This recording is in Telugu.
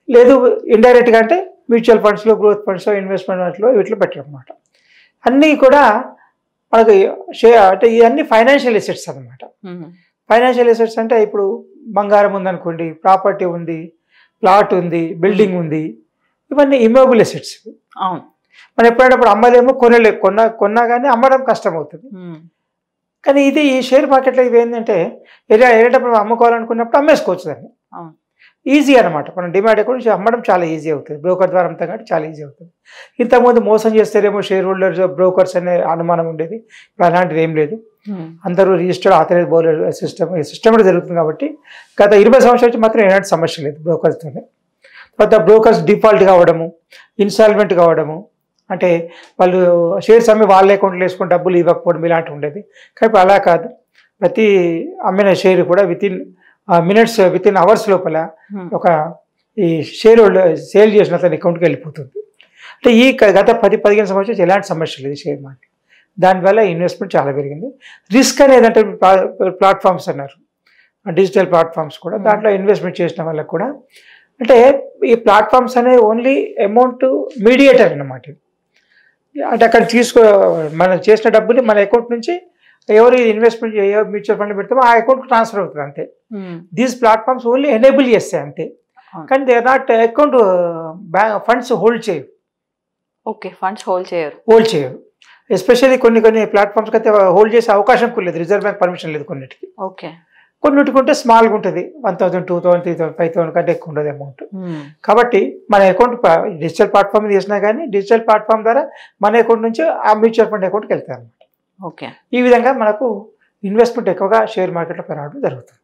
లేదు ఇండైరెక్ట్గా అంటే మ్యూచువల్ ఫండ్స్లో, గ్రోత్ ఫండ్స్లో, ఇన్వెస్ట్మెంట్ ఫండ్స్లో వీటిలో పెట్టడం అనమాట. అన్నీ కూడా మనకి అంటే ఇవన్నీ ఫైనాన్షియల్ ఎసెట్స్ అనమాట. ఫైనాన్షియల్ ఎసెట్స్ అంటే ఇప్పుడు బంగారం ఉందనుకోండి, ప్రాపర్టీ ఉంది, ప్లాట్ ఉంది, బిల్డింగ్ ఉంది, ఇవన్నీ ఇమ్మూవబుల్ ఎసెట్స్. అవును. మనం ఎప్పుడైనప్పుడు అమ్మలేమో, కొన్నా కానీ అమ్మడం కష్టం అవుతుంది. కానీ ఇది ఈ షేర్ మార్కెట్లో ఇవి ఏంటంటే వెళ్ళేటప్పుడు అమ్ముకోవాలనుకున్నప్పుడు అమ్మేసుకోవచ్చు దాన్ని. ఈజీ అనమాట. మనం డిమాండ్ ఎక్కువ అమ్మడం చాలా ఈజీ అవుతుంది. బ్రోకర్ ద్వారా అమ్ముతాం కాబట్టి చాలా ఈజీ అవుతుంది. ఇంతకుముందు మోసం చేస్తారేమో షేర్ హోల్డర్స్, బ్రోకర్స్ అనే అనుమానం ఉండేది. ఇప్పుడు అలాంటిది ఏం లేదు. అందరూ రిజిస్టర్డ్ ఆథరైజ్ బౌలర్ సిస్టమ్ కూడా జరుగుతుంది కాబట్టి గత 20 సంవత్సరాల నుంచి మాత్రం ఎలాంటి సమస్య లేదు బ్రోకర్స్తోనే. తర్వాత బ్రోకర్స్ డిఫాల్ట్ కావడము, ఇన్సాల్వెంట్ కావడము, అంటే వాళ్ళు షేర్స్ అమ్మి వాళ్ళ అకౌంట్లో వేసుకొని డబ్బులు ఇవ్వకపోవడం ఇలాంటివి ఉండేది. కానీ అలా కాదు. ప్రతి అమ్మిన షేర్ కూడా విత్ ఇన్ అవర్స్ లోపల ఒక ఈ షేర్ సేల్ చేసిన అతని అకౌంట్కి వెళ్ళిపోతుంది. అంటే ఈ గత 10-15 సంవత్సరాలు ఎలాంటి సమస్య లేదు షేర్ మార్కెట్. దానివల్ల ఇన్వెస్ట్మెంట్ చాలా పెరిగింది. రిస్క్ అనేది అంటే ప్లాట్ఫామ్స్ అన్నారు, డిజిటల్ ప్లాట్ఫామ్స్ కూడా, దాంట్లో ఇన్వెస్ట్మెంట్ చేసిన వాళ్ళకి కూడా అంటే ఈ ప్లాట్ఫామ్స్ అనేవి ఓన్లీ అమౌంట్ మీడియేటర్ అన్నమాట. అంటే అక్కడ మనం చేసిన డబ్బుని మన అకౌంట్ నుంచి ఎవరు ఇన్వెస్ట్మెంట్ మ్యూచువల్ ఫండ్ పెడతామో ఆ అకౌంట్కి ట్రాన్స్ఫర్ అవుతుంది అంతే. దీస్ ప్లాట్ఫామ్స్ ఓన్లీ ఎనేబుల్ చేస్తాయి అంతే. కానీ they are not account funds hold చేయరు. ఓకే, ఫండ్స్ హోల్డ్ చేయరు. ఎస్పెషల్లీ కొన్ని ప్లాట్ఫామ్స్కి అయితే హోల్డ్ చేసే అవకాశం కూడా లేదు. రిజర్వ్ బ్యాంక్ పర్మిషన్ లేదు కొన్నిటికి. ఓకే. కొన్నిటికి ఉంటే స్మాల్గా ఉంటుంది, 1000, 2000, 3000, 5000 కంటే ఎక్కువ ఉండదు అమౌంట్. కాబట్టి మన అకౌంట్ డిజిటల్ ప్లాట్ఫామ్ చేసినా కానీ డిజిటల్ ప్లాట్ఫామ్ ద్వారా మన అకౌంట్ నుంచి ఆ మ్యూచువల్ ఫండ్ అకౌంట్కి వెళ్తాయి అన్నమాట. ఓకే. ఈ విధంగా మనకు ఇన్వెస్ట్మెంట్ ఎక్కువగా షేర్ మార్కెట్లో పెరగడం జరుగుతుంది.